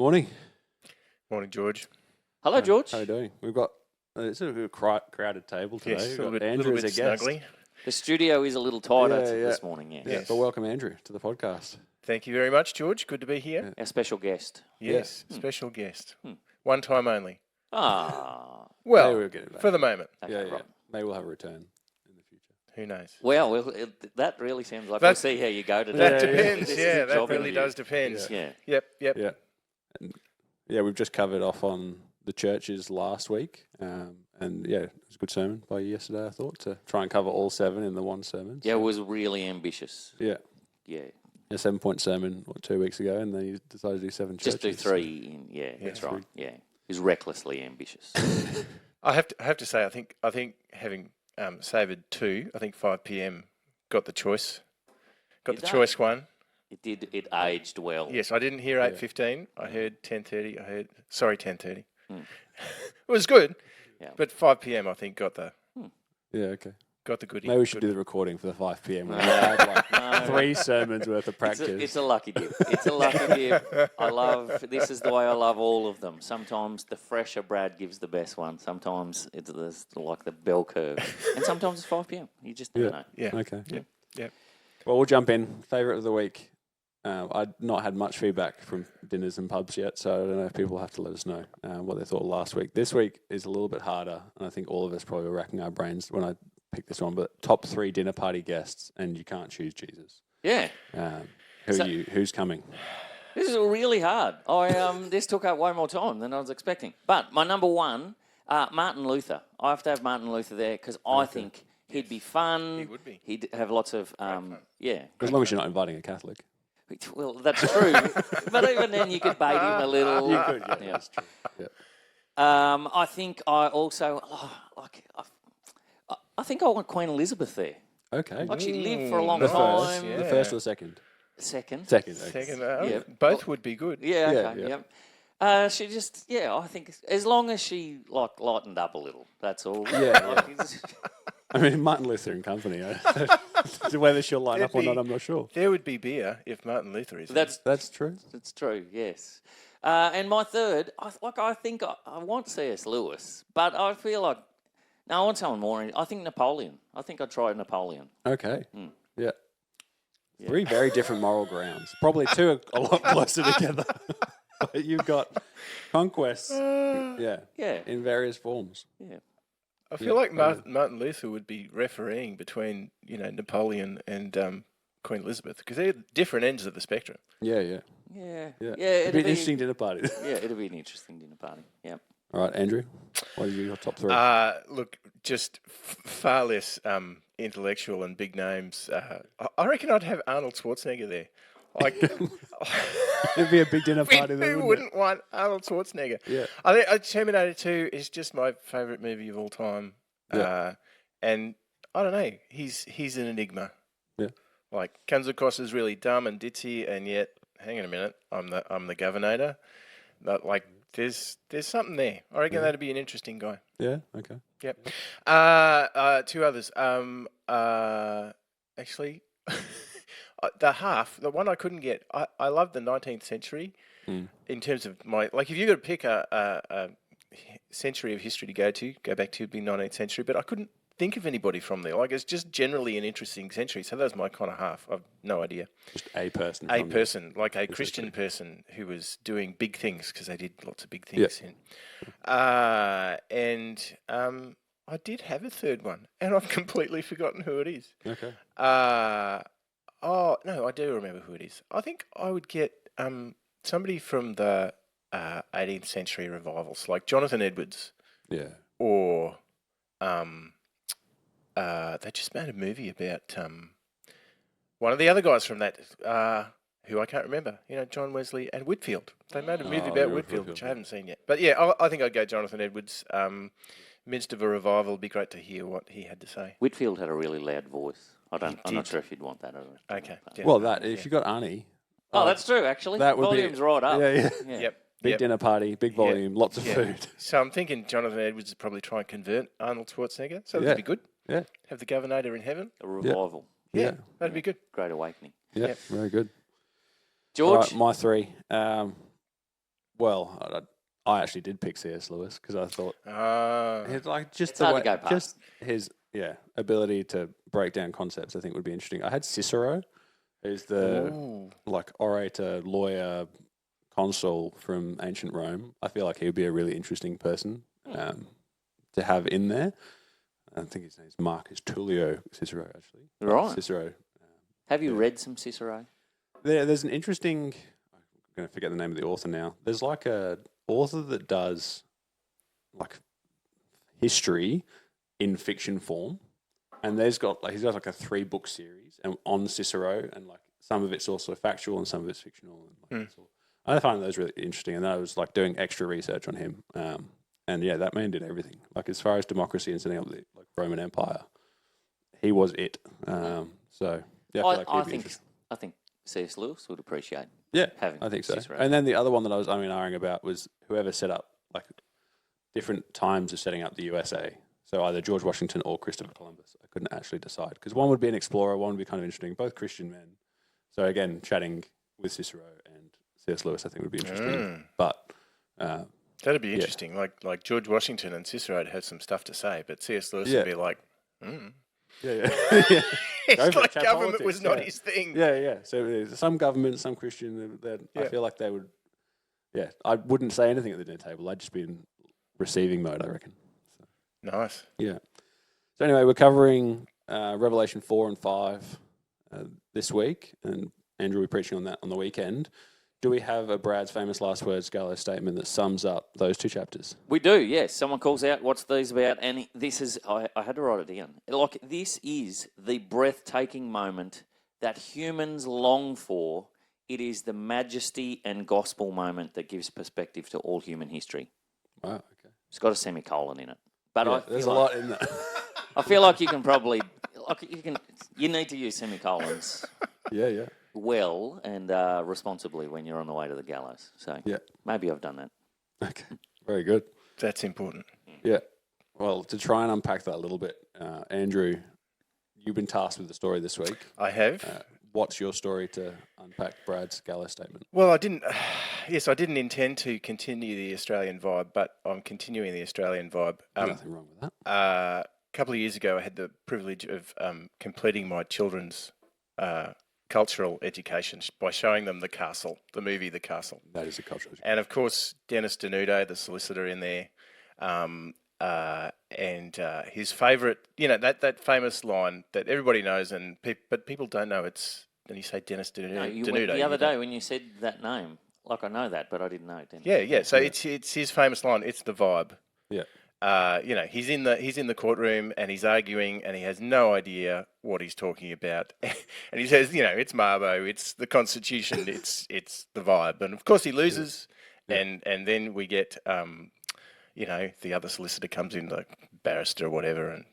Morning. Morning, George. Hello, George. How are you doing? We've got it's a crowded table today. Yes, We've a got little Andrew bit as a guest. snuggly. The studio is a little tighter Yeah. this morning, yes. Yeah, but welcome Andrew to the podcast. Thank you very much, George. Good to be here. Our special guest. Yes, special guest. One time only. Ah. Well, Maybe we'll get it back. for the moment. Okay, Yeah. right. Maybe we'll have a return in the future. Who knows? Well, that really sounds like That- we'll see how you go today. That Yeah, yeah. depends. This is Yeah, a that job really interview. does depend. Yeah. Yep. Yeah. And, we've just covered off on the churches last week. And yeah, it was a good sermon by you yesterday, I thought, to try and cover all 7 in the one sermon. Yeah, it was really ambitious. Yeah. Yeah. A 7-point sermon 2 weeks ago, and then you decided to do 7 churches. Just do 3. That's right. Yeah. He's recklessly ambitious. I have to say, I think having savoured 2, I think 5 p.m. got the choice. Got It the does. choice one. It aged well. Yes, I didn't hear 8:15. I heard 10:30. 10:30. Mm. It was good. Yeah. But 5 p.m. I think got the Okay. goodie. Maybe we should do the recording for the 5 p.m. when we had No. 3 sermons worth of practice. It's a lucky dip. It's a lucky dip. This is the way I love all of them. Sometimes the fresher Brad gives the best one. Sometimes it's like the bell curve. And sometimes it's 5 p.m. You just never know. Yeah. Okay. Yeah. Well, we'll jump in. Favourite of the week. I'd not had much feedback from dinners and pubs yet, so I don't know if people have to let us know what they thought last week. This week is a little bit harder, and I think all of us probably were racking our brains when I picked this one, but top 3 dinner party guests, and you can't choose Jesus. Yeah. Who's coming? This is really hard. This took up way more time than I was expecting. But my number 1, Martin Luther. I have to have Martin Luther there because I think he'd be fun. He would be. He'd have lots of, yeah. As long as you're not inviting a Catholic. Well, that's true. But even then, you could bait him a little. You could, yeah. That's true. Yeah. I think I also I think I want Queen Elizabeth there. Okay. Like she lived for a long The time. first, yeah. the first or the second? Second. Second. Okay. Second, Yeah. both would be good. Yeah. Yeah, Okay. yeah. Yep. She just, I think as long as she lightened up a little, that's all. Yeah, It's- I mean, Martin Luther and company. Whether she'll line up or not, I'm not sure. There would be beer if Martin Luther is. That's true. That's true. Yes. And my third, I think I want C.S. Lewis, but I feel like I want someone more. I think Napoleon. I think I'd try Napoleon. Okay. Yeah. 3 very different moral grounds. Probably 2 are a lot closer together. But you've got conquests, Yeah. in various forms. Yeah. I feel like Martin Luther would be refereeing between Napoleon and Queen Elizabeth because they're different ends of the spectrum. Yeah. It'd It'd be an interesting dinner party. Yeah, it'll be an interesting dinner party. Yeah. All right, Andrew, what are your top 3? Look, just far less intellectual and big names. I reckon I'd have Arnold Schwarzenegger there. Like, It'd be a big dinner party then, who wouldn't wouldn't want Arnold Schwarzenegger? Yeah. I think Terminator 2 is just my favourite movie of all time. Yeah. And I don't know, he's an enigma. Yeah. Like, comes across as really dumb and ditzy, and yet, hang on a minute, I'm the governor. But like, there's something there. I reckon that'd be an interesting guy. Yeah, okay. Yep. 2 others. Actually, the one I couldn't get. I love the 19th century in terms of if you got to pick a century of history to go back to, it'd be 19th century. But I couldn't think of anybody from there. Like, it's just generally an interesting century. So that was my kind of half. I've no idea. Just a person. A from there. person, like a Christian person who was doing big things because they did lots of big things. And I did have a third one, and I've completely forgotten who it is. Okay. Oh, no, I do remember who it is. I think I would get somebody from the 18th century revivals, like Jonathan Edwards, Yeah. or they just made a movie about one of the other guys from that, who I can't remember, John Wesley and Whitfield. They made a movie about Whitfield, which I haven't seen yet. But yeah, I think I'd go Jonathan Edwards. Midst of a revival, it'd be great to hear what he had to say. Whitfield had a really loud voice. I'm not did. sure if you'd want that. Okay. Yeah. Well, if you got Arnie. Oh, that's true, actually. That would Volume's be right up. Yeah. Yep. Big dinner party, big volume, lots of food. So I'm thinking Jonathan Edwards would probably try and convert Arnold Schwarzenegger. So that'd be good. Yeah. Have the Governor in heaven. A revival. Yeah. That'd be good. Great awakening. Yeah. Yep. Very good. George? All right, my 3. Well, I actually did pick C.S. Lewis because I thought it's like just It's the hard way, to go past. just his ability to break down concepts. I think would be interesting. I had Cicero, who's the like orator, lawyer, consul from ancient Rome. I feel like he would be a really interesting person to have in there. I think his name's Marcus Tullio Cicero, actually. Right. Cicero. Have you read some Cicero? There's an interesting. I'm going to forget the name of the author now. There's like a author that does like history in fiction form, and he's got like a 3-book series and on Cicero, and like some of it's also factual and some of it's fictional. And like, I find those really interesting, and then I was like doing extra research on him. And yeah, that man did everything. Like as far as democracy and setting up the Roman Empire, he was it. So yeah, I think C.S. Lewis would appreciate. Yeah, having I think so. Cicero. And then the other one that I was umming about was whoever set up like different times of setting up the USA. So either George Washington or Christopher Columbus. I couldn't actually decide because one would be an explorer, one would be kind of interesting. Both Christian men. So again, chatting with Cicero and C.S. Lewis, I think would be interesting. But that'd be interesting. Like George Washington and Cicero would have some stuff to say, but C.S. Lewis would be like, yeah. It's like government was not his thing. Yeah. So some government, some Christian. I feel like they would. Yeah, I wouldn't say anything at the dinner table. I'd just be in receiving mode, I reckon. So, nice. Yeah. So anyway, we're covering Revelation 4 and 5 this week, and Andrew will be preaching on that on the weekend. Do we have a Brad's famous last words gallows statement that sums up those 2 chapters? We do, yes. Someone calls out, what's these about? And this is, I had to write it down. Like, this is the breathtaking moment that humans long for. It is the majesty and gospel moment that gives perspective to all human history. Wow, okay. It's got a semicolon in it. But there's a lot in that. I feel like you can probably, you need to use semicolons. Yeah. Well and responsibly when you're on the way to the gallows. So maybe I've done that. Okay, very good. That's important. Yeah. Well, to try and unpack that a little bit, Andrew, you've been tasked with the story this week. I have. What's your story to unpack Brad's gallows statement? Well, I didn't intend to continue the Australian vibe, but I'm continuing the Australian vibe. Nothing wrong with that. A couple of years ago, I had the privilege of completing my children's cultural education by showing them the movie The Castle. That is a cultural education. And of course, Dennis Denudo, the solicitor in there, and his favourite, that famous line that everybody knows, but people don't know it's. And you say Dennis Denudo. No, you went the other day when you said that name. Like I know that, but I didn't know Dennis. Yeah. So it's his famous line. It's the vibe. Yeah. He's in the courtroom and he's arguing and he has no idea what he's talking about. And he says, it's Mabo, it's the Constitution, it's the vibe. And of course he loses, and then we get, the other solicitor comes in, the barrister or whatever, and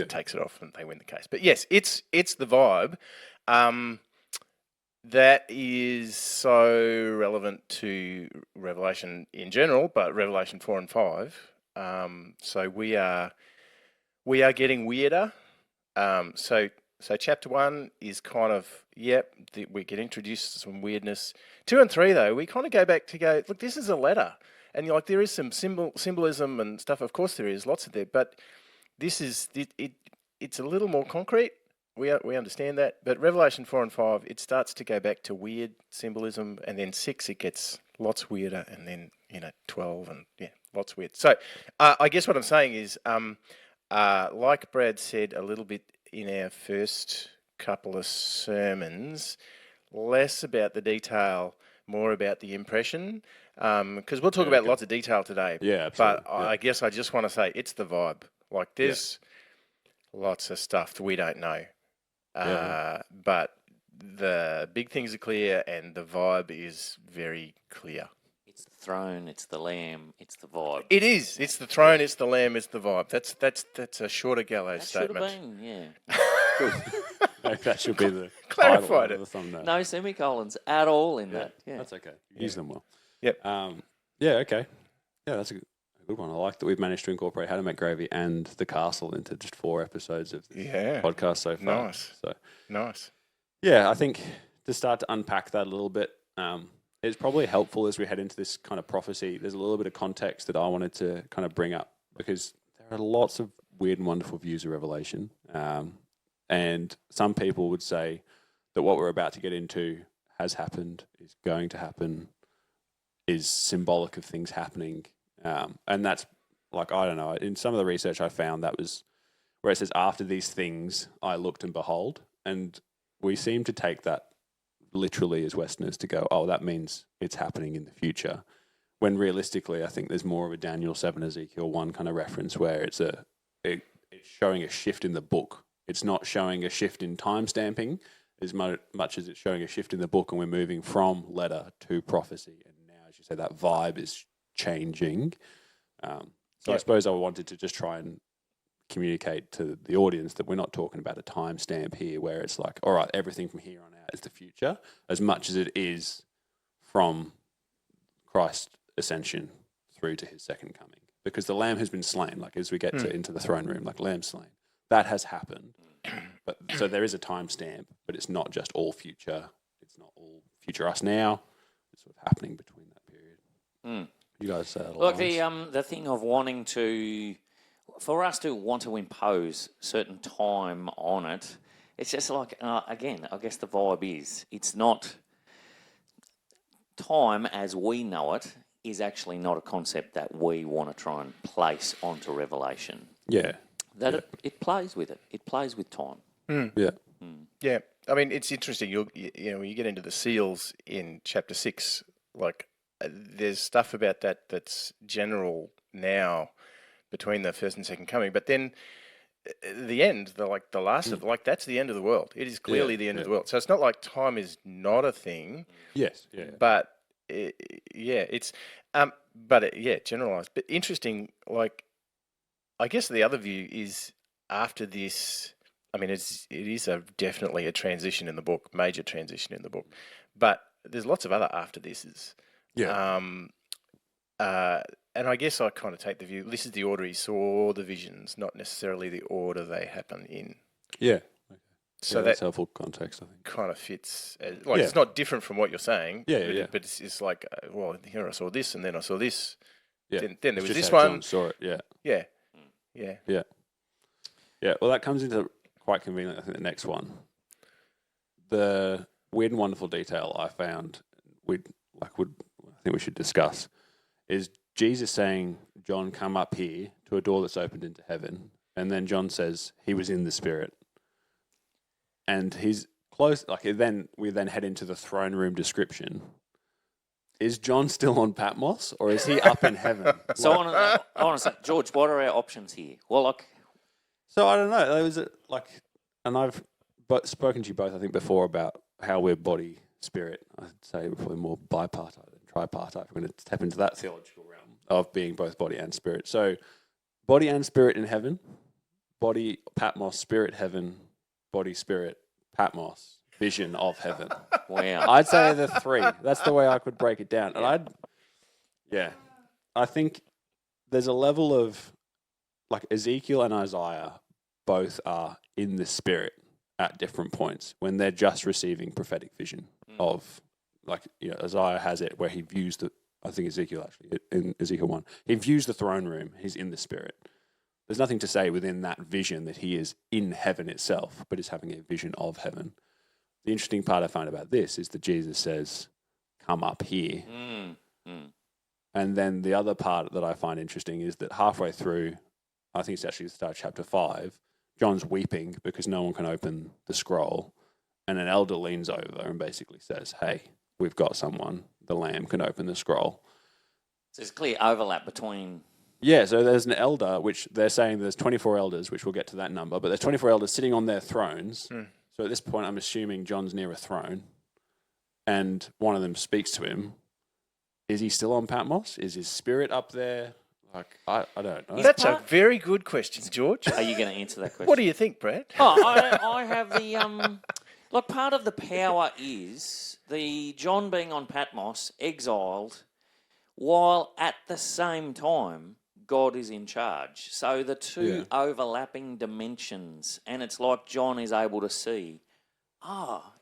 takes it off and they win the case. But yes, it's the vibe. That is so relevant to Revelation in general, but Revelation 4 and 5. So we are getting weirder. So chapter 1 is kind of, we get introduced to some weirdness. 2 and 3 though, we kind of go back to look, this is a letter, and you're like, there is some symbolism and stuff. Of course there is, lots of there, but this is it's a little more concrete. We understand that, but Revelation 4 and 5, it starts to go back to weird symbolism, and then 6 it gets lots weirder, and then 12 and lots weird. So I guess what I'm saying is, like Brad said a little bit in our first couple of sermons, less about the detail, more about the impression, because we'll talk about lots of detail today. Yeah, absolutely. But I guess I just want to say it's the vibe. Like there's lots of stuff that we don't know. But the big things are clear and the vibe is very clear. It's the throne, it's the lamb, it's the vibe. It is. It's the throne, it's the lamb, it's the vibe. That's a shorter gallows statement. That should have been, Good. That should be the clarified it. The thumbnail. No semicolons at all in that. Yeah, that's okay. Use them well. Yep. Okay. Yeah, that's a good one. I like that we've managed to incorporate How to Make Gravy and The Castle into just 4 episodes of this podcast so far. Nice. So nice. Yeah, I think to start to unpack that a little bit, it's probably helpful as we head into this kind of prophecy. There's a little bit of context that I wanted to kind of bring up because there are lots of weird and wonderful views of Revelation. And some people would say that what we're about to get into has happened, is going to happen, is symbolic of things happening. And that's like, I don't know, in some of the research I found that was where it says, after these things I looked and behold. And we seem to take that literally as Westerners to go, oh, that means it's happening in the future. When realistically, I think there's more of a Daniel 7, Ezekiel 1 kind of reference where it's showing a shift in the book. It's not showing a shift in time stamping as much as it's showing a shift in the book, and we're moving from letter to prophecy. And now, as you say, that vibe is changing. So I suppose I wanted to just try and communicate to the audience that we're not talking about a time stamp here where it's like, all right, everything from here on out is the future, as much as it is from Christ's ascension through to his second coming. Because the Lamb has been slain, like as we get into the throne room, like Lamb slain. That has happened. But so there is a time stamp, but it's not just all future. It's not all future us now. It's sort of happening between that period. You guys say that. Look, the thing of wanting to, for us to want to impose certain time on it, it's just like, again, I guess the vibe is, it's not, time as we know it is actually not a concept that we want to try and place onto Revelation. Yeah. It plays with it. It plays with time. Yeah. Yeah, I mean, it's interesting. You know, when you get into the seals in chapter 6, like there's stuff about that's general now between the first and second coming, but then the end, the last of, like, that's the end of the world. It is clearly the end of the world. So it's not like time is not a thing. Yes. Yeah. But it's generalized. But interesting. Like, I guess the other view is after this. I mean, it is definitely a transition in the book, major transition in the book, but there's lots of other after thises. Yeah. And I guess I kind of take the view, this is the order he saw the visions, not necessarily the order they happen in. Yeah. Okay. So that's that helpful context, I think. kind of fits. It's not different from what you're saying. Yeah. But it's like, well, here I saw this, and then I saw this. Yeah. Then there was just this how one. John saw it. Yeah. Yeah. Yeah. Well, that comes into quite convenient, I think, the next one. The weird and wonderful detail I found I think we should discuss is Jesus saying, John, come up here to a door that's opened into heaven. And then John says he was in the Spirit. And he's close, we then head into the throne room description. Is John still on Patmos or is he up in heaven? So I want to say, George, what are our options here? Well, so I don't know. There was and I've spoken to you both, I think, before about how we're body, spirit. I'd say we're probably more bipartite than tripartite. We're going to step into that theological realm of being both body and spirit. So body and spirit in heaven, body, Patmos, spirit, heaven, body, spirit, Patmos, vision of heaven. wow. I'd say the three. That's the way I could break it down. And I think there's a level of, like, Ezekiel and Isaiah both are in the spirit at different points when they're just receiving prophetic vision of, Isaiah has it where he views I think Ezekiel actually, in Ezekiel 1, he views the throne room, he's in the spirit. There's nothing to say within that vision that he is in heaven itself, but is having a vision of heaven. The interesting part I find about this is that Jesus says, come up here. And then the other part that I find interesting is that halfway through, I think it's actually the start of chapter 5, John's weeping because no one can open the scroll. And an elder leans over and basically says, hey, we've got someone. The Lamb can open the scroll. So there's clear overlap between... Yeah, so there's an elder, which they're saying there's 24 elders, which we'll get to that number, but there's 24 elders sitting on their thrones. So at this point, I'm assuming John's near a throne, and one of them speaks to him. Is he still on Patmos? Is his spirit up there? I don't know. That's a very good question, George. Are you going to answer that question? What do you think, Brad? I have the... Look, part of the power is the John being on Patmos, exiled, while at the same time, God is in charge. So the two overlapping dimensions, and it's like John is able to see,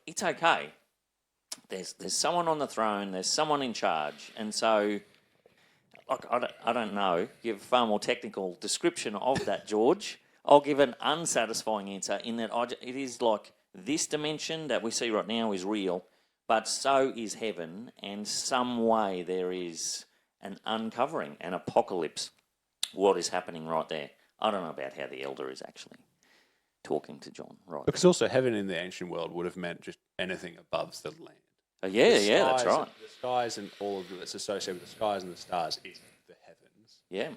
it's okay. there's someone on the throne, there's someone in charge, and so like I don't know. Give a far more technical description of that, George. I'll give an unsatisfying answer in that it is like this dimension that we see right now is real, but so is heaven, and some way there is an uncovering, an apocalypse. What is happening right there? I don't know about how the elder is actually talking to John, right? Because also heaven in the ancient world would have meant just anything above the land. Yeah, that's right. The skies and all of that's associated with the skies and the stars is the heavens. Yeah.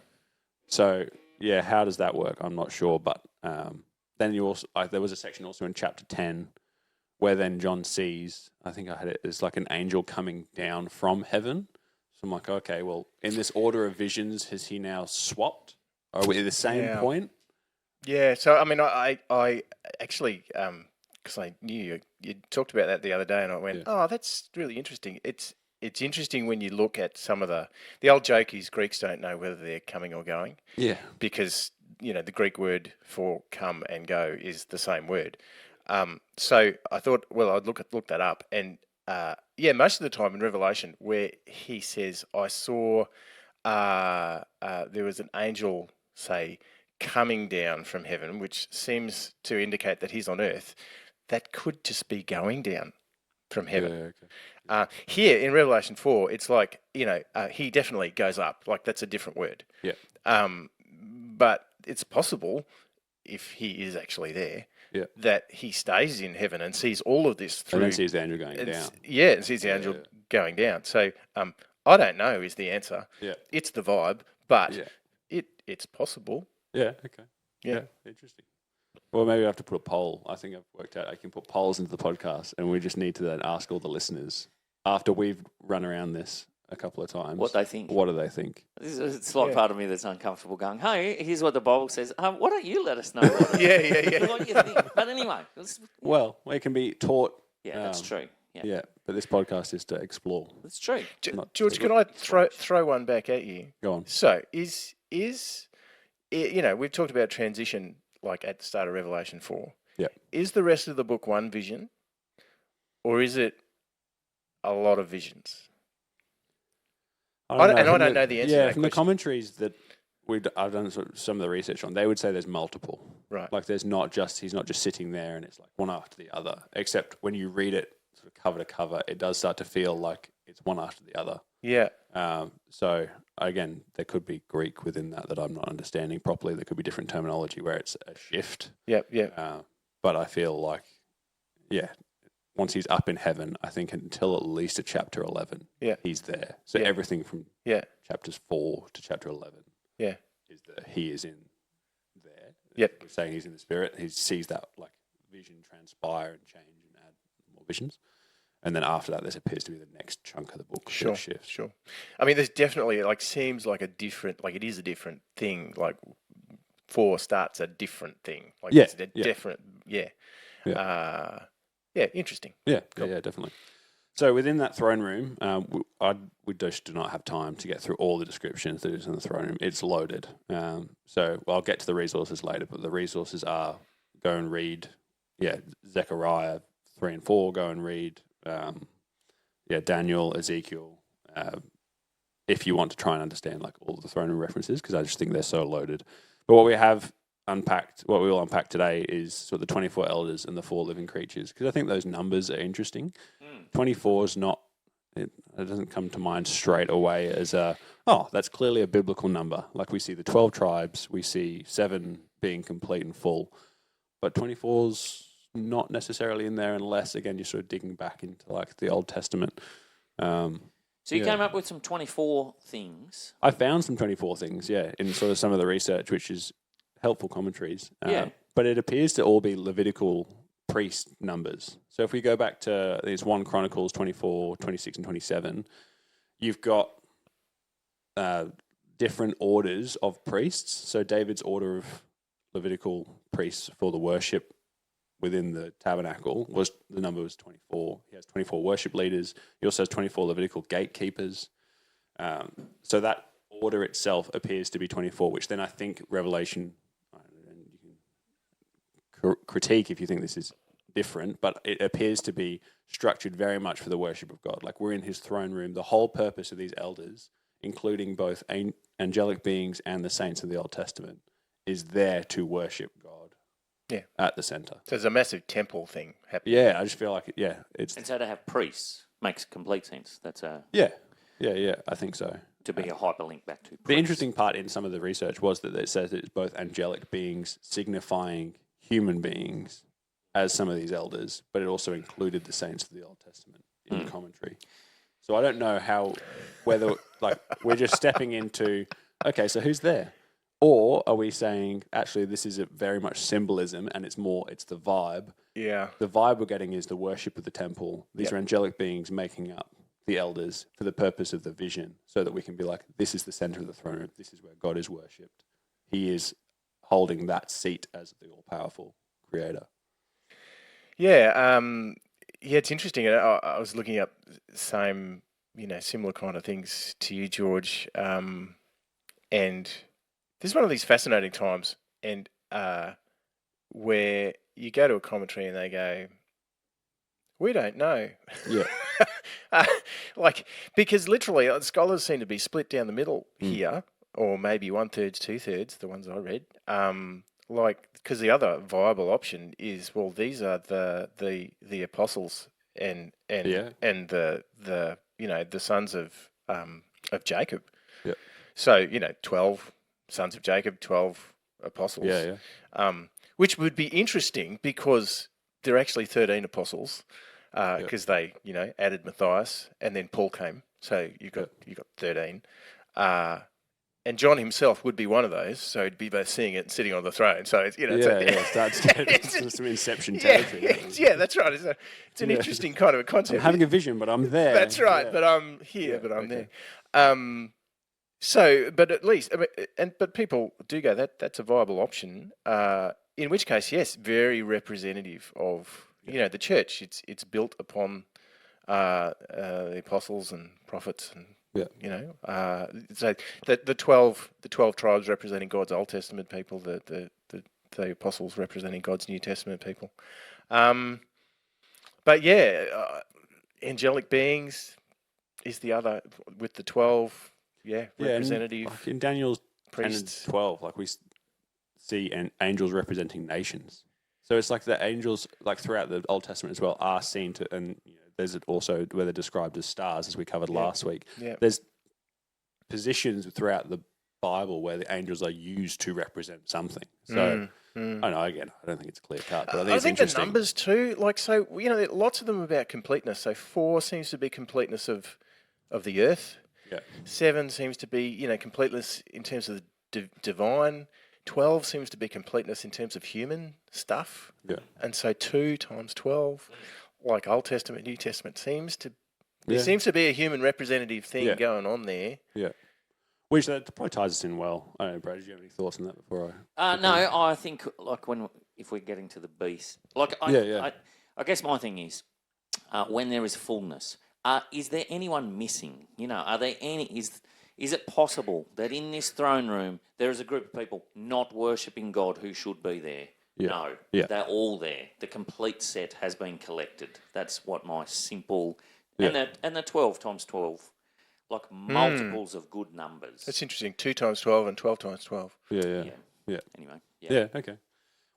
So, yeah, how does that work? I'm not sure. But then you also, there was a section also in chapter 10 where then John sees, I think I had it, as like an angel coming down from heaven. So I'm like, okay, well, in this order of visions, has he now swapped? Are we at the same point? Yeah, so I mean, I actually, because I knew you talked about that the other day, and I went, oh, that's really interesting. It's interesting when you look at some of the old joke is Greeks don't know whether they're coming or going. Yeah. Because, the Greek word for come and go is the same word. So I thought, well, I'd look that up. And, most of the time in Revelation where he says, I saw there was an angel, say, coming down from heaven, which seems to indicate that he's on earth, that could just be going down from heaven. Yeah, okay. Here in Revelation 4, it's like, he definitely goes up. Like, that's a different word. Yeah. But it's possible, if he is actually there, that he stays in heaven and sees all of this through. And then sees the angel going down. Yeah, and sees the angel going down. So I don't know is the answer. Yeah. It's the vibe, but it's possible. Yeah, okay. Yeah, interesting. Well, maybe I have to put a poll. I think I've worked out I can put polls into the podcast, and we just need to then ask all the listeners after we've run around this a couple of times. What they think. What do they think? It's like part of me that's uncomfortable going, hey, here's what the Bible says. Why don't you let us know what what you think? But anyway. Well, it can be taught. Yeah, that's true. Yeah, but this podcast is to explore. That's true. George, can I throw one back at you? Go on. So is we've talked about transition like at the start of Revelation 4. Yeah. Is the rest of the book one vision, or is it a lot of visions? I don't know the answer to that from the commentaries that I've done some of the research on, they would say there's multiple. Right. Like he's not just sitting there and it's like one after the other. Except when you read it sort of cover to cover, it does start to feel like it's one after the other. Yeah. So again, there could be Greek within that I'm not understanding properly. There could be different terminology where it's a shift. Yep. But I feel like, once he's up in heaven, I think until at least chapter 11, he's there. So everything from chapters 4 to chapter 11, is that he is in there. Yep. We're saying he's in the spirit. He sees that like vision transpire and change and add more visions. And then after that, this appears to be the next chunk of the book. Sure. I mean, there's definitely seems like it is a different thing. Like 4 starts a different thing. Like it's a different, interesting. Yeah, cool. Yeah, definitely. So within that throne room, we just do not have time to get through all the descriptions that is in the throne room. It's loaded. So I'll get to the resources later, but the resources are go and read, Zechariah 3 and 4, go and read, Daniel, Ezekiel, if you want to try and understand like all of the throne room references, because I just think they're so loaded. But what we will unpack today is sort of the 24 elders and the 4 living creatures, because I think those numbers are interesting. 24 is not, it doesn't come to mind straight away as that's clearly a biblical number. Like we see the 12 tribes, we see 7 being complete and full, but 24's not necessarily in there unless, again, you're sort of digging back into like the Old Testament. So you came up with some 24 things. I found some 24 things, in sort of some of the research, which is helpful commentaries. But it appears to all be Levitical priest numbers. So if we go back to these 1 Chronicles 24, 26, and 27, you've got different orders of priests. So David's order of Levitical priests for the worship within the tabernacle the number was 24. He has 24 worship leaders. He also has 24 Levitical gatekeepers. So that order itself appears to be 24, which then I think Revelation, and you can critique if you think this is different, but it appears to be structured very much for the worship of God. Like we're in his throne room. The whole purpose of these elders, including both angelic beings and the saints of the Old Testament, is there to worship God. Yeah. At the center. So there's a massive temple thing happening. Yeah, I just feel like it's. And so to have priests makes complete sense. That's Yeah, I think so. To be a hyperlink back to priests. The interesting part in some of the research was that it says it's both angelic beings signifying human beings as some of these elders, but it also included the saints of the Old Testament in the commentary. So I don't know whether like we're just stepping into, okay, so who's there? Or are we saying, actually, this is very much symbolism and it's the vibe. Yeah. The vibe we're getting is the worship of the temple. These are angelic beings making up the elders for the purpose of the vision so that we can be like, this is the center of the throne room. This is where God is worshipped. He is holding that seat as the all-powerful creator. Yeah. It's interesting. I was looking up similar kind of things to you, George. And this is one of these fascinating times, and where you go to a commentary and they go, "We don't know." Yeah. Because literally, scholars seem to be split down the middle here, or maybe 1/3, 2/3, the ones I read. Because the other viable option is, well, these are the apostles and the sons of Jacob. Yeah. So 12 sons of Jacob, 12 apostles. Yeah. Which would be interesting because there are actually 13 apostles because they added Matthias and then Paul came. So you got 13. And John himself would be one of those, so he'd be both seeing it and sitting on the throne. So it's starts to get some Inception territory. Yeah, that's right. It's an interesting kind of a concept. I'm having a vision, but I'm there. That's right, but I'm here, but I'm there. But at least, but people do go, that's a viable option. In which case, yes, very representative of the church. It's built upon the apostles and prophets and. So the 12 tribes representing God's Old Testament people, the apostles representing God's New Testament people. Angelic beings is the other with the 12. Representative. In Daniel's priests. 10 and 12, like we see angels representing nations. So it's like the angels, like throughout the Old Testament as well, are seen to, and there's also where they're described as stars, as we covered last week. Yeah. There's positions throughout the Bible where the angels are used to represent something. So I don't know. Again, I don't think it's clear cut, but I think it's interesting. The numbers too, lots of them are about completeness. So 4 seems to be completeness of the earth. Yeah. 7 seems to be completeness in terms of the divine. 12 seems to be completeness in terms of human stuff. Yeah. And so 2 times 12, like Old Testament, New Testament, there seems to be a human representative thing going on there. Yeah. Which that probably ties us in well. I don't know, Brad, do you have any thoughts on that before No, I think if we're getting to the beast, I guess my thing is when there is fullness, is there anyone missing? Are there any? Is it possible that in this throne room there is a group of people not worshipping God who should be there? Yeah. No, they're all there. The complete set has been collected. That's what my simple and the 12 times 12, like multiples of good numbers. That's interesting. 2 times 12 and 12 times 12. Yeah. Anyway. Yeah. Okay.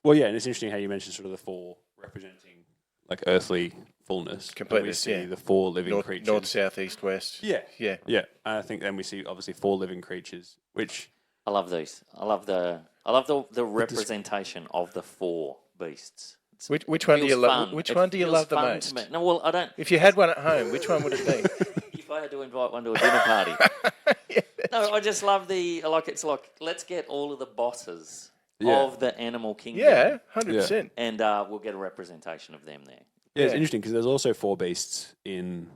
Well, and it's interesting how you mentioned sort of the 4 representing like earthly fullness. Completeness. We see the 4 living creatures. North, south, east, west. Yeah. Yeah. And I think then we see obviously 4 living creatures, which I love these. I love the representation of the 4 beasts. Which one do you love? Which one do you love the most? No, well, I don't. If you had one at home, which one would it be? If I had to invite one to a dinner party. I just love it's like let's get all of the bosses of the animal kingdom. Yeah, 100%. And we'll get a representation of them there. Yeah, it's interesting because there's also 4 beasts in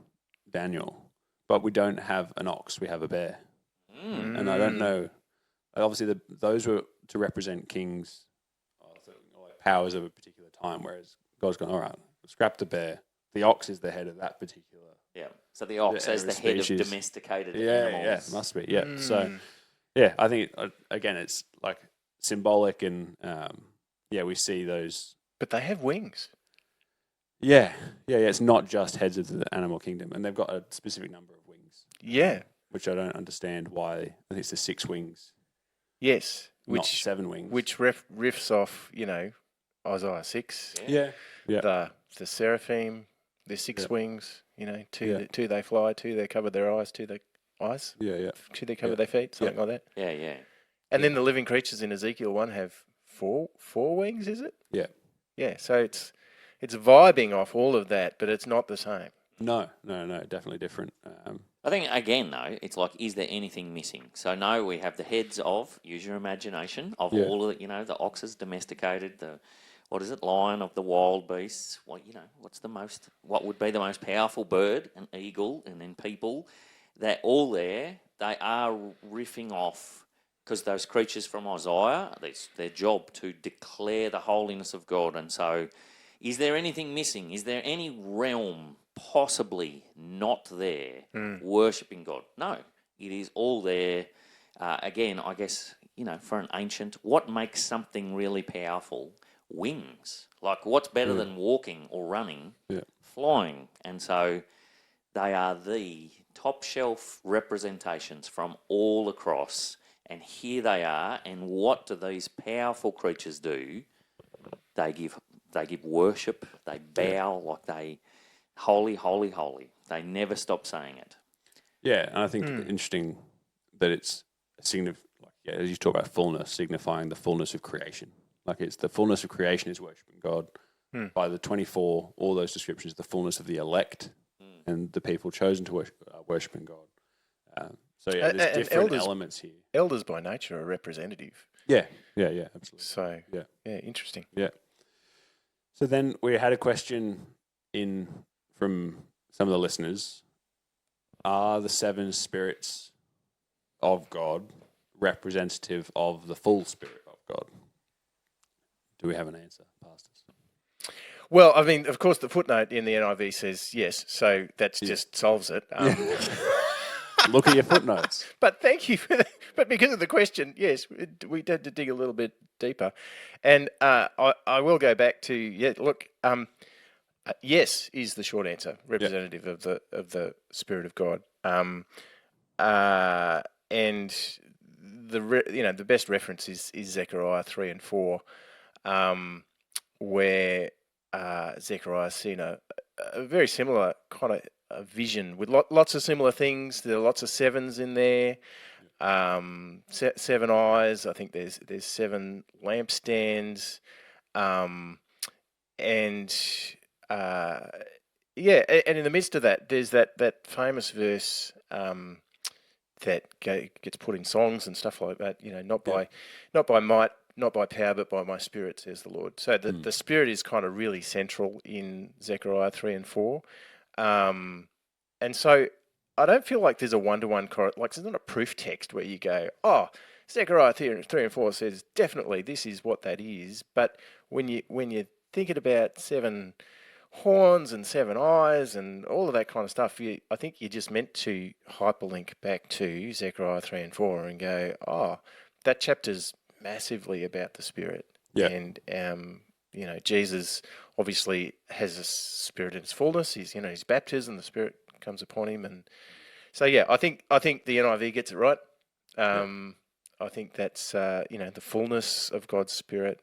Daniel, but we don't have an ox, we have a bear. And I don't know. Obviously, those were to represent kings, like powers of a particular time, whereas God's gone, all right, scrap the bear. The ox is the head of that particular. Yeah. So the ox as the head of domesticated animals. Yeah, must be. Yeah. So, I think, again, it's like symbolic and, we see those. But they have wings. Yeah. It's not just heads of the animal kingdom, and they've got a specific number of wings. Yeah. Which I don't understand why. I think it's the 6 wings, Yes. not 7 wings. Which riffs off, Isaiah 6. Yeah. The seraphim, the 6 wings, two they fly, 2 they cover their eyes, 2 they eyes. Yeah. 2 they cover their feet, something like that. Yeah. And then the living creatures in Ezekiel 1 have four wings, is it? Yeah. Yeah, so it's vibing off all of that, but it's not the same. No, definitely different. I think, again, though, it's like, is there anything missing? So, no, we have the heads of, use your imagination, of all of the, the oxes domesticated, the, lion of the wild beasts. What would be the most powerful bird? An eagle, and then people. They're all there. They are riffing off, because those creatures from Isaiah, it's their job to declare the holiness of God. And so, is there anything missing? Is there any realm possibly not there worshipping God? No, it is all there. Again, I guess, for an ancient, what makes something really powerful? Wings. Like, what's better than walking or running? Yeah. Flying. And so they are the top shelf representations from all across. And here they are. And what do these powerful creatures do? They give worship. They bow like they... Holy, holy, holy. They never stop saying it. Yeah, and I think interesting that it's as you talk about fullness, signifying the fullness of creation. Like, it's the fullness of creation is worshiping God. By the 24, all those descriptions, the fullness of the elect and the people chosen to worshiping God. There's different elements here. Elders by nature are representative. Yeah, absolutely. So, interesting. Yeah. So then we had a question from some of the listeners. Are the 7 spirits of God representative of the full Spirit of God? Do we have an answer, pastors? Well, I mean, of course, the footnote in the NIV says yes, so that just solves it. Look at your footnotes. But thank you for that. But because of the question, yes, we had to dig a little bit deeper. And I will go back to, yes is the short answer, representative of the Spirit of God. And the best reference is Zechariah 3 and 4, where Zechariah's seen a very similar kind of a vision with lots of similar things. There are lots of 7s in there. 7 eyes. I think there's 7 lampstands, and and in the midst of that, there's that famous verse that gets put in songs and stuff like that. Not by might, not by power, but by my Spirit, says the Lord. So the Spirit is kind of really central in Zechariah 3 and 4, and so I don't feel like there's a one-to-one like there's not a proof text where you go, oh, Zechariah 3 and 4 says definitely this is what that is. But when you're thinking about 7 horns and 7 eyes and all of that kind of stuff, I think you're just meant to hyperlink back to Zechariah 3 and 4 and go, oh, that chapter's massively about the Spirit. Yeah. And Jesus obviously has a Spirit in its fullness. His baptism, the Spirit comes upon him, and so I think the NIV gets it right. I think that's the fullness of God's Spirit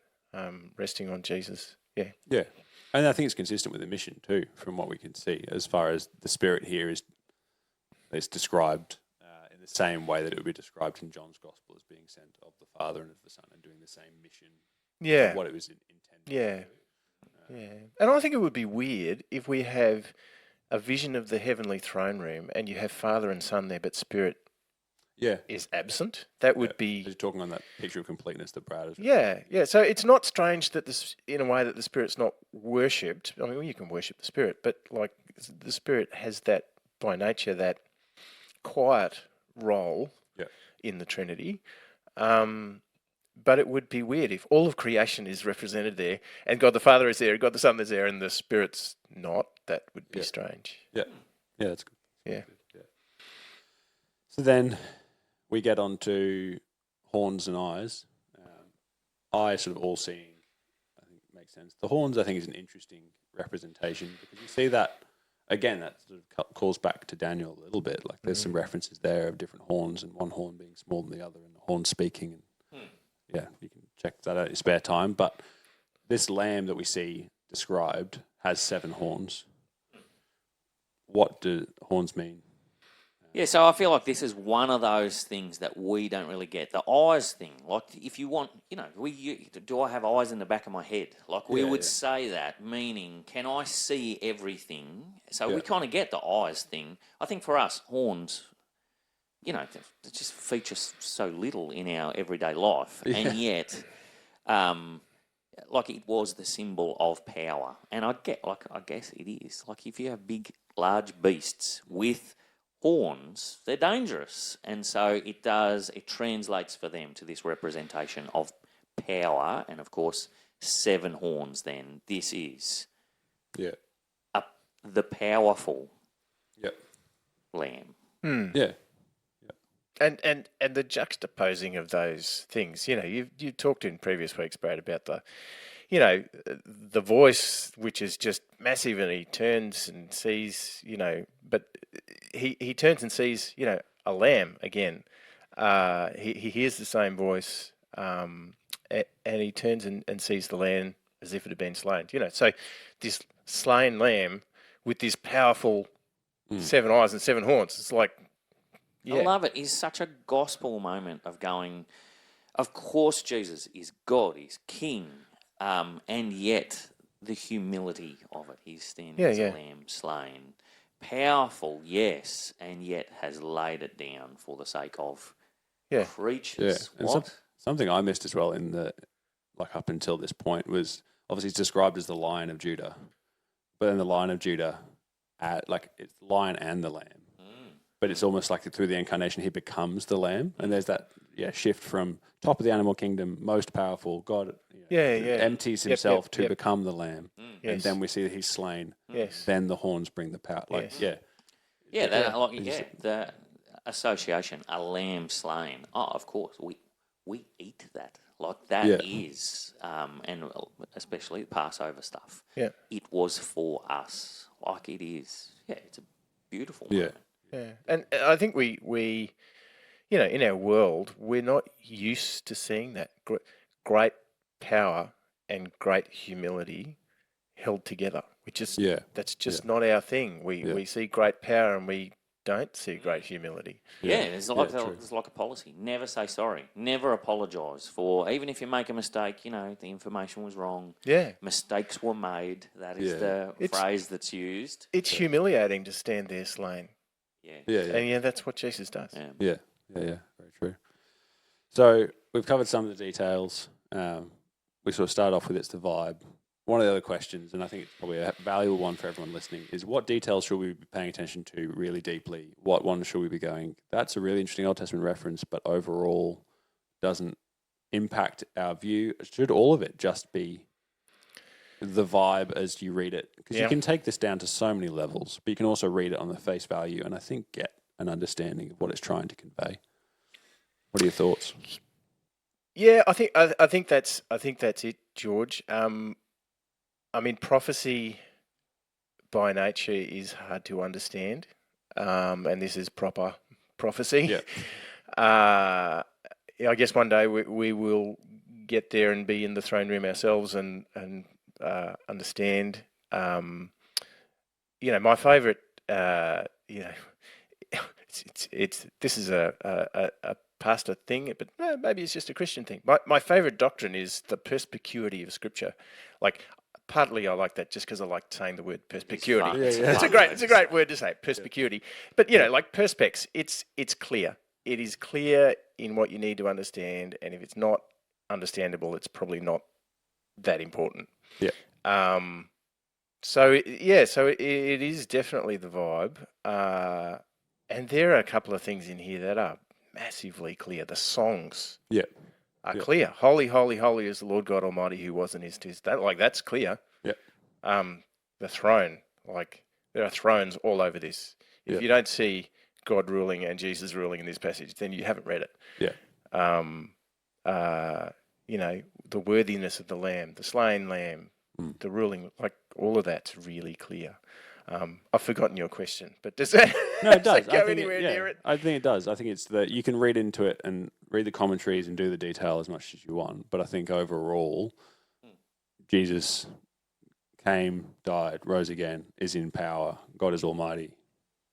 resting on Jesus. Yeah, and I think it's consistent with the mission too, from what we can see, as far as the Spirit here is described in the same way that it would be described in John's Gospel as being sent of the Father and of the Son and doing the same mission. Yeah, what it was intended. And I think it would be weird if we have a vision of the heavenly throne room and you have Father and Son there, but Spirit is absent. That would be... You're talking on that picture of completeness that Brad has... Yeah. So it's not strange that in a way that the Spirit's not worshipped. I mean, you can worship the Spirit, but like the Spirit has that, by nature, that quiet role in the Trinity. But it would be weird if all of creation is represented there and God the Father is there and God the Son is there and the Spirit's not. That would be strange. Yeah, that's good. Yeah. So then we get on to horns and eyes. Eye sort of all seeing, I think makes sense. The horns, I think, is an interesting representation, because you see that again. That sort of calls back to Daniel a little bit. Like there's some references there of different horns, and one horn being smaller than the other, and the horn speaking. And yeah, you can check that out in your spare time. But this lamb that we see described has 7 horns. What do horns mean? Yeah, so I feel like this is one of those things that we don't really get. The eyes thing, like if you want, do I have eyes in the back of my head? Like we would say that, meaning, can I see everything? So we kind of get the eyes thing. I think for us, horns, they just feature so little in our everyday life. And yet, like it was the symbol of power. And I guess it is. Like if you have big, large beasts with horns, they're dangerous, and so it translates for them to this representation of power, and of course 7 horns. Then this is the powerful lamb. And the juxtaposing of those things, you talked in previous weeks, Brad, about the voice, which is just massive, and he turns and sees, but he turns and sees, a lamb again. He hears the same voice, and he turns and sees the lamb as if it had been slain. So this slain lamb with this powerful 7 eyes and 7 horns. It's like, I love it. It's such a gospel moment of going, of course Jesus is God, he's King, and yet the humility of it. He's standing as a lamb slain. Powerful, yes, and yet has laid it down for the sake of creatures. Yeah. And something I missed as well up until this point was obviously it's described as the Lion of Judah, but then the Lion of Judah, it's lion and the lamb. But it's almost like through the incarnation, he becomes the lamb. And there's that shift from top of the animal kingdom, most powerful, God empties himself to become the lamb. And then we see that he's slain. Then the horns bring the power. The association, a lamb slain. Oh, of course, we eat that. Like that is, and especially the Passover stuff. Yeah. It was for us. Like it is. Yeah, it's a beautiful moment. Yeah, and I think we in our world, we're not used to seeing that great power and great humility held together. That's just not our thing. We see great power and we don't see great humility. It's like a policy. Never say sorry. Never apologise for, even if you make a mistake, the information was wrong. Yeah. Mistakes were made. That is the phrase that's used. It's humiliating to stand there slain. And that's what Jesus does. Yeah, very true. So we've covered some of the details. We sort of start off with it's the vibe. One of the other questions, and I think it's probably a valuable one for everyone listening, is what details should we be paying attention to really deeply? What one should we be going, that's a really interesting Old Testament reference, but overall doesn't impact our view? Should all of it just be the vibe as you read it? Because you can take this down to so many levels, but you can also read it on the face value and I think get an understanding of what it's trying to convey. What are your thoughts? Yeah, I think that's it, George. Prophecy by nature is hard to understand, and this is proper prophecy. Yeah. I guess one day we will get there and be in the throne room ourselves and understand. My favourite. This is a pastor thing, but maybe it's just a Christian thing. My favourite doctrine is the perspicuity of Scripture. Partly I like that just because I like saying the word perspicuity. It's a great word to say, perspicuity. But perspex, it's clear. It is clear in what you need to understand, and if it's not understandable, it's probably not that important. Yeah. So it is definitely the vibe. And there are a couple of things in here that are massively clear. The songs are clear. Holy, holy, holy is the Lord God Almighty who was and is to. That's clear. Yeah. The throne, there are thrones all over this. If you don't see God ruling and Jesus ruling in this passage, then you haven't read it. Yeah. The worthiness of the Lamb, the slain Lamb, the ruling, like all of that's really clear. I've forgotten your question, but does that, No, it does. does that go anywhere near it? I think it does. I think it's that you can read into it and read the commentaries and do the detail as much as you want. But I think overall, Jesus came, died, rose again, is in power. God is almighty.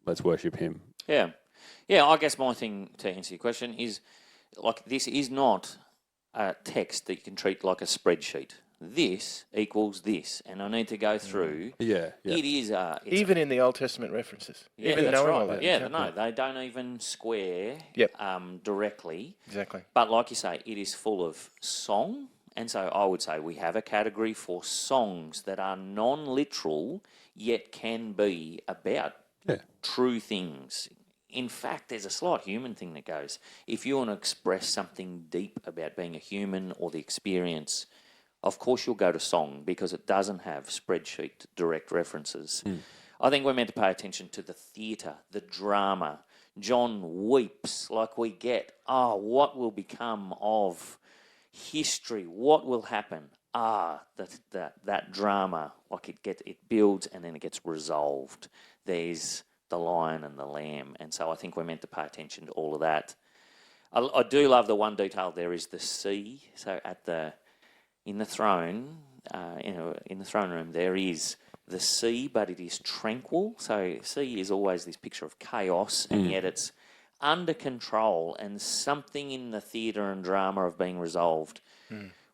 Let's worship him. Yeah. Yeah, I guess my thing to answer your question is, like, this is not a text that you can treat like a spreadsheet. This equals this, and I need to go through. Yeah. It is it's Even in the Old Testament references. yeah, even that's knowing right. all that. Yeah, no, they don't even square directly. Exactly. But like you say, it is full of song, and so I would say we have a category for songs that are non-literal yet can be about true things. In fact, there's a slight human thing that goes. If you want to express something deep about being a human or the experience, of course you'll go to song because it doesn't have spreadsheet direct references. I think we're meant to pay attention to the theatre, the drama. John weeps like we get. What will become of history? What will happen? That drama, like it builds and then it gets resolved. There's the lion and the lamb, and so I think we're meant to pay attention to all of that. I do love the one detail there is the sea. So in the throne room there is the sea, but it is tranquil. So sea is always this picture of chaos, and yet it's under control and something in the theatre and drama of being resolved.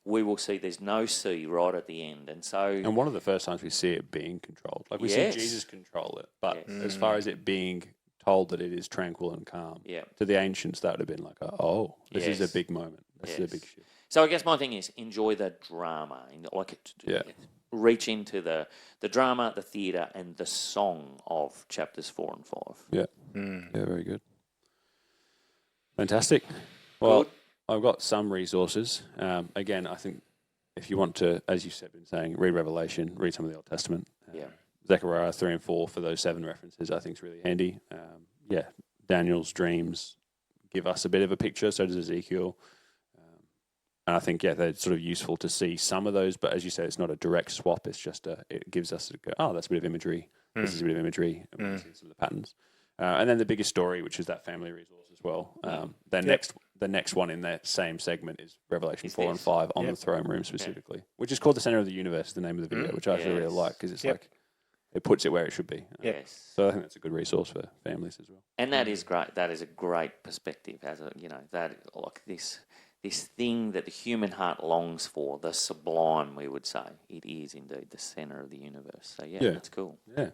We will see there's no sea right at the end. And one of the first times we see it being controlled. Like we see Jesus control it, but as far as it being told that it is tranquil and calm, to the ancients that would have been like, this is a big moment. This is a big shift. So I guess my thing is enjoy the drama. Reach into the drama, the theatre, and the song of chapters 4 and 5. Yeah. Yeah, very good. Fantastic. Well, Good. I've got some resources. Again, I think if you want to, as you said, been saying, read Revelation, read some of the Old Testament. Zechariah 3 and 4 for those 7 references, I think is really handy. Daniel's dreams give us a bit of a picture, so does Ezekiel. And I think, they're sort of useful to see some of those, but as you say, it's not a direct swap. It's just it gives us that's a bit of imagery. This is a bit of imagery. And we see some of the patterns. And then the biggest story, which is that family resource as well. The next one in that same segment is Revelation 4 and 5 on the throne room specifically, which is called The Center of the Universe, the name of the video, which I actually really like because it's like it puts it where it should be. Yes. So I think that's a good resource for families as well. And that is great. That is a great perspective as that like this thing that the human heart longs for, the sublime, we would say. It is indeed the center of the universe. So that's cool. Yeah.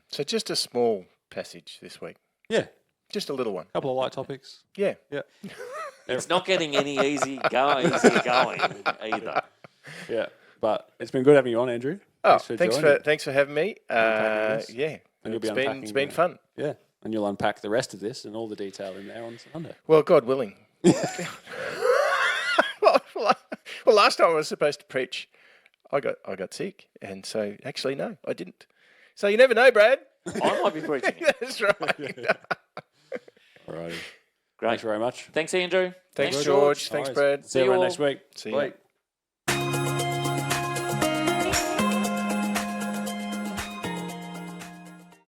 So just a small passage this week. Yeah. Just a little one. A couple of light topics. Yeah. Yeah. It's not getting any easier going either. Yeah. But it's been good having you on, Andrew. Thanks for having me. And you'll be It's been fun. Yeah. And you'll unpack the rest of this and all the detail in there on Sunday. Well, God willing. Well, last time I was supposed to preach, I got sick, and so actually no, I didn't. So you never know, Brad. I might be preaching. That's right. All righty. Great. Thanks very much. Thanks, Andrew. Thanks, George. Thanks, Brad. See you everyone next week. See you. Bye.